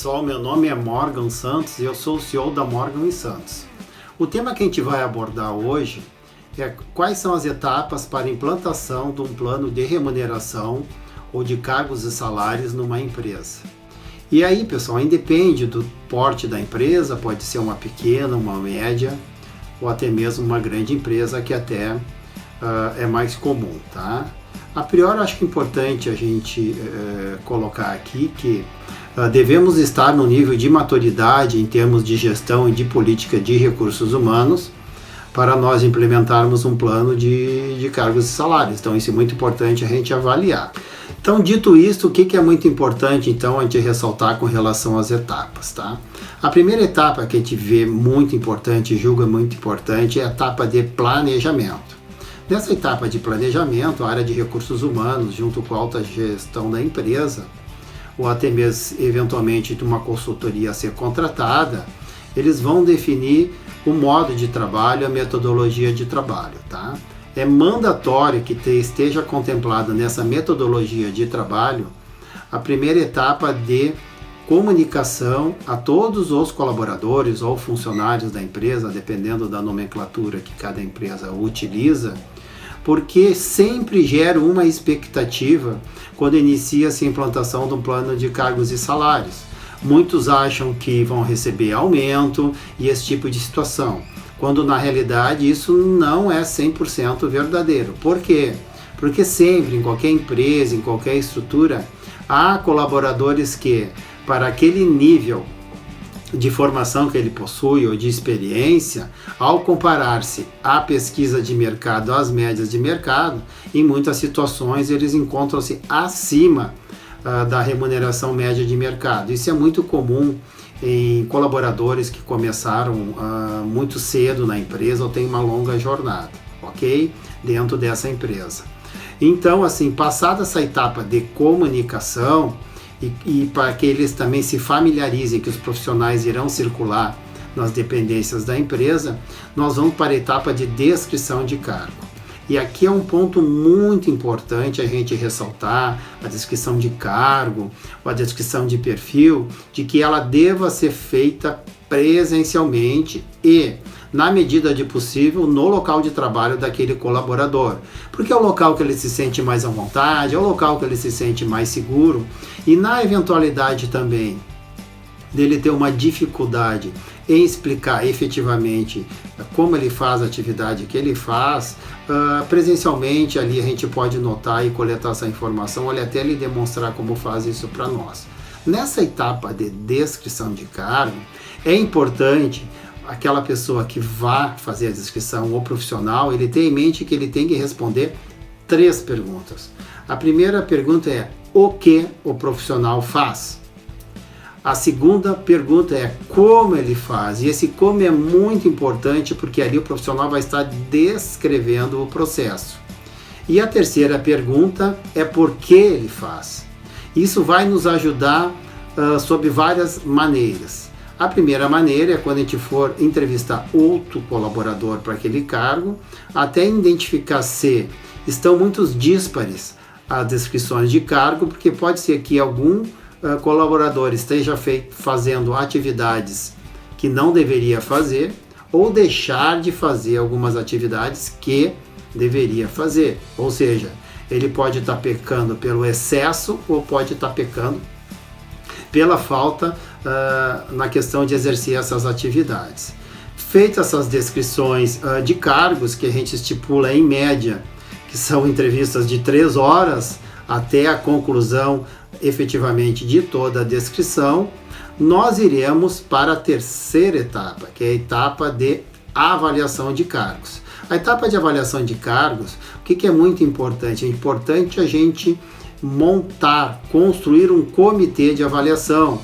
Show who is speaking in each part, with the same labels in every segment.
Speaker 1: pessoal, meu nome é Morgan Santos e eu sou o CEO da Morgan & Santos. O tema que a gente vai abordar hoje é quais são as etapas para a implantação de um plano de remuneração ou de cargos e salários numa empresa. E aí, pessoal, independe do porte da empresa, pode ser uma pequena, uma média ou até mesmo uma grande empresa, que até é mais comum, tá? A priori, acho que é importante a gente colocar aqui que devemos estar no nível de maturidade em termos de gestão e de política de recursos humanos para nós implementarmos um plano de cargos e salários. Então, isso é muito importante a gente avaliar. Então, dito isto, o que é muito importante, então, a gente ressaltar com relação às etapas, tá? A primeira etapa que a gente vê muito importante, julga muito importante, é a etapa de planejamento. Nessa etapa de planejamento, a área de recursos humanos, junto com a alta gestão da empresa, ou até mesmo, eventualmente, de uma consultoria a ser contratada, eles vão definir o modo de trabalho, a metodologia de trabalho, tá? É mandatório que esteja contemplada nessa metodologia de trabalho a primeira etapa de comunicação a todos os colaboradores ou funcionários da empresa, dependendo da nomenclatura que cada empresa utiliza, porque sempre gera uma expectativa quando inicia-se a implantação de um plano de cargos e salários. Muitos acham que vão receber aumento e esse tipo de situação, quando na realidade isso não é 100% verdadeiro. Por quê? Porque sempre, em qualquer empresa, em qualquer estrutura, há colaboradores que, para aquele nível de formação que ele possui ou de experiência, ao comparar-se à pesquisa de mercado, às médias de mercado, em muitas situações eles encontram-se acima da remuneração média de mercado. Isso é muito comum em colaboradores que começaram muito cedo na empresa ou têm uma longa jornada, ok? Dentro dessa empresa. Então, assim, passada essa etapa de comunicação, e para que eles também se familiarizem que os profissionais irão circular nas dependências da empresa, nós vamos para a etapa de descrição de cargo. E aqui é um ponto muito importante a gente ressaltar a descrição de cargo, ou a descrição de perfil, de que ela deva ser feita presencialmente e, na medida de possível, no local de trabalho daquele colaborador. Porque é o local que ele se sente mais à vontade, é o local que ele se sente mais seguro, e na eventualidade também dele ter uma dificuldade em explicar efetivamente como ele faz a atividade que ele faz, presencialmente ali a gente pode notar e coletar essa informação, ou até ele demonstrar como faz isso para nós. Nessa etapa de descrição de cargo, é importante aquela pessoa que vá fazer a descrição, ou profissional, ele tem em mente que ele tem que responder 3 perguntas. A primeira pergunta é: o que o profissional faz? A segunda pergunta é como ele faz, e esse como é muito importante porque ali o profissional vai estar descrevendo o processo. E a terceira pergunta é por que ele faz. Isso vai nos ajudar sob várias maneiras. A primeira maneira é quando a gente for entrevistar outro colaborador para aquele cargo, até identificar se estão muito díspares as descrições de cargo, porque pode ser que algum colaborador esteja fazendo atividades que não deveria fazer, ou deixar de fazer algumas atividades que deveria fazer. Ou seja, ele pode estar pecando pelo excesso ou pode estar pecando pela falta na questão de exercer essas atividades. Feitas essas descrições de cargos, que a gente estipula em média, que são entrevistas de 3 horas, até a conclusão efetivamente de toda a descrição, nós iremos para a terceira etapa, que é a etapa de avaliação de cargos. A etapa de avaliação de cargos, o que é muito importante? É importante a gente montar, construir um comitê de avaliação,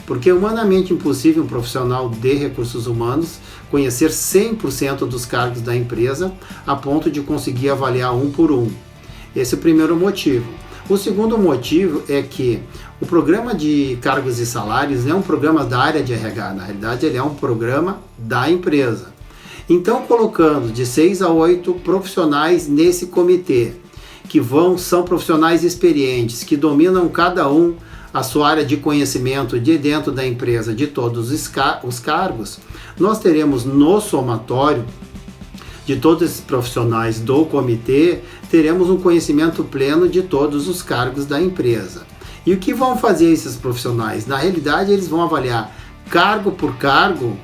Speaker 1: porque é humanamente impossível um profissional de recursos humanos conhecer 100% dos cargos da empresa a ponto de conseguir avaliar um por um. Esse é o primeiro motivo. O segundo motivo é que o programa de cargos e salários não é um programa da área de RH, na realidade ele é um programa da empresa. Então, colocando de 6 a 8 profissionais nesse comitê, que são profissionais experientes, que dominam cada um a sua área de conhecimento de dentro da empresa de todos os cargos, nós teremos no somatório de todos esses profissionais do comitê, teremos um conhecimento pleno de todos os cargos da empresa. E o que vão fazer esses profissionais? Na realidade, eles vão avaliar cargo por cargo,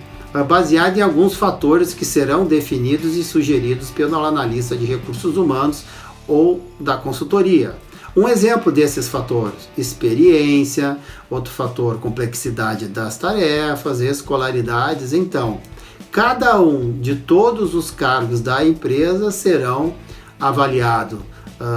Speaker 1: baseado em alguns fatores que serão definidos e sugeridos pelo analista de recursos humanos ou da consultoria. Um exemplo desses fatores: experiência, outro fator, complexidade das tarefas, escolaridades. Então, cada um de todos os cargos da empresa serão avaliados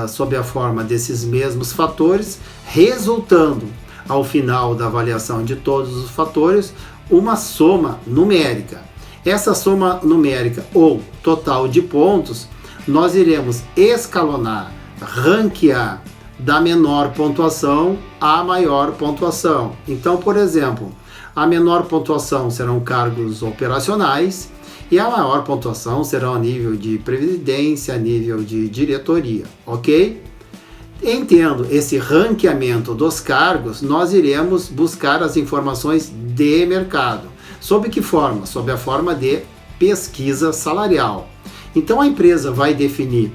Speaker 1: sob a forma desses mesmos fatores, resultando, ao final da avaliação de todos os fatores, uma soma numérica. Essa soma numérica ou total de pontos, nós iremos escalonar, ranquear da menor pontuação à maior pontuação. Então, por exemplo, a menor pontuação serão cargos operacionais e a maior pontuação será a nível de previdência, a nível de diretoria, ok? Entendo esse ranqueamento dos cargos, nós iremos buscar as informações de mercado. Sob que forma? Sob a forma de pesquisa salarial. Então a empresa vai definir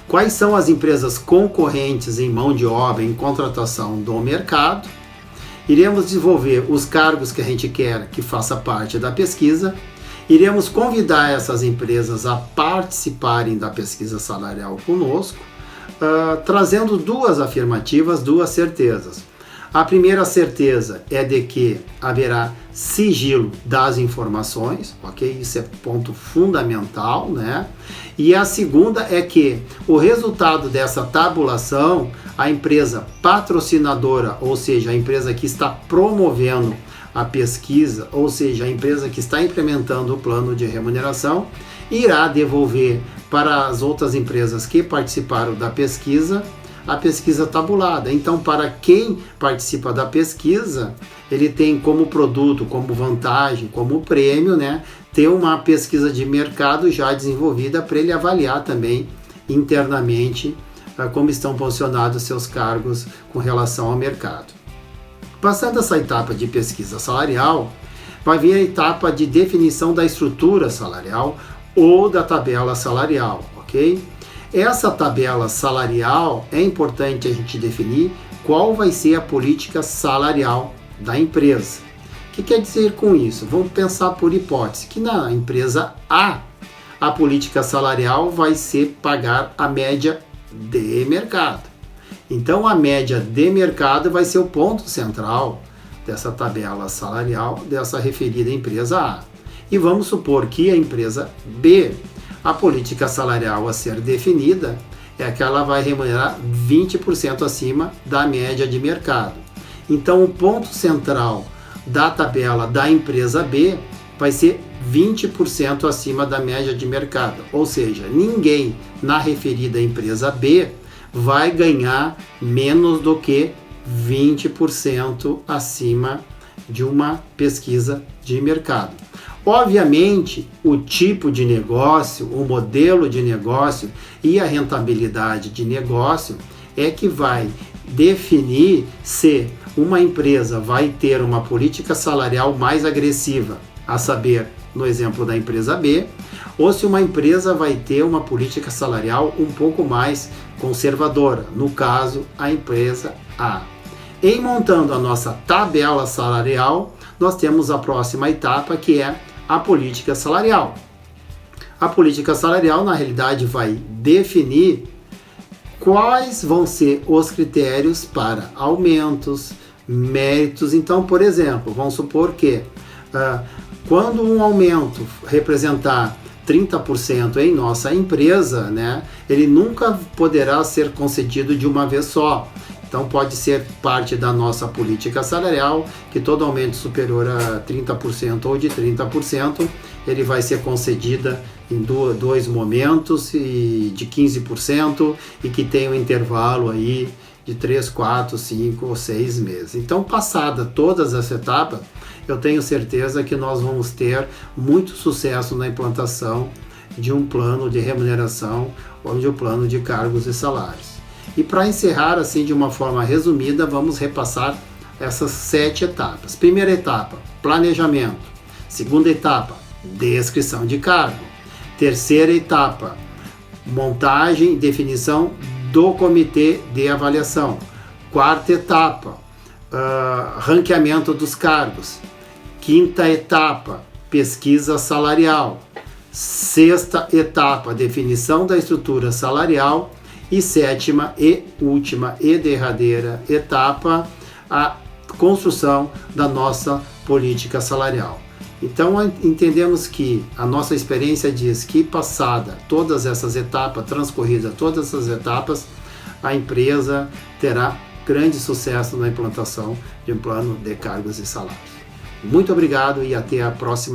Speaker 1: quais são as empresas concorrentes em mão de obra, em contratação do mercado. Iremos desenvolver os cargos que a gente quer que faça parte da pesquisa. Iremos convidar essas empresas a participarem da pesquisa salarial conosco, trazendo duas afirmativas, duas certezas. A primeira certeza é de que haverá sigilo das informações, ok? Isso é ponto fundamental, né? E a segunda é que o resultado dessa tabulação, a empresa patrocinadora, ou seja, a empresa que está promovendo a pesquisa, ou seja, a empresa que está implementando o plano de remuneração, irá devolver para as outras empresas que participaram da pesquisa a pesquisa tabulada. Então, para quem participa da pesquisa, ele tem como produto, como vantagem, como prêmio, né, ter uma pesquisa de mercado já desenvolvida para ele avaliar também internamente como estão posicionados seus cargos com relação ao mercado. Passando essa etapa de pesquisa salarial, vai vir a etapa de definição da estrutura salarial ou da tabela salarial, ok? Essa tabela salarial é importante a gente definir qual vai ser a política salarial da empresa. O que quer dizer com isso? Vamos pensar por hipótese que na empresa A, a política salarial vai ser pagar a média de mercado. Então a média de mercado vai ser o ponto central dessa tabela salarial dessa referida empresa A. E vamos supor que a empresa B, a política salarial a ser definida é que ela vai remunerar 20% acima da média de mercado. Então o ponto central da tabela da empresa B vai ser 20% acima da média de mercado. Ou seja, ninguém na referida empresa B vai ganhar menos do que 20% acima de uma pesquisa de mercado. Obviamente, o tipo de negócio, o modelo de negócio e a rentabilidade de negócio é que vai definir se uma empresa vai ter uma política salarial mais agressiva, a saber, no exemplo da empresa B, ou se uma empresa vai ter uma política salarial um pouco mais conservadora, no caso, a empresa A. Em montando a nossa tabela salarial, nós temos a próxima etapa, que é a política salarial. A política salarial, na realidade, vai definir quais vão ser os critérios para aumentos, méritos. Então, por exemplo, vamos supor que quando um aumento representar 30% em nossa empresa, né, ele nunca poderá ser concedido de uma vez só. Então pode ser parte da nossa política salarial que todo aumento superior a 30% ou de 30%, ele vai ser concedida em dois momentos e de 15% e que tem um intervalo aí de 3, 4, 5 ou 6 meses. Então, passada todas as etapas, eu tenho certeza que nós vamos ter muito sucesso na implantação de um plano de remuneração ou de um plano de cargos e salários. E para encerrar assim de uma forma resumida, vamos repassar essas 7 etapas. Primeira etapa, planejamento. Segunda etapa, descrição de cargo. Terceira etapa, montagem e definição do comitê de avaliação. Quarta etapa, ranqueamento dos cargos. Quinta etapa, pesquisa salarial. Sexta etapa, definição da estrutura salarial. E sétima e última e derradeira etapa, a construção da nossa política salarial. Então entendemos que a nossa experiência diz que passada todas essas etapas, transcorridas todas essas etapas, a empresa terá grande sucesso na implantação de um plano de cargos e salários. Muito obrigado e até a próxima.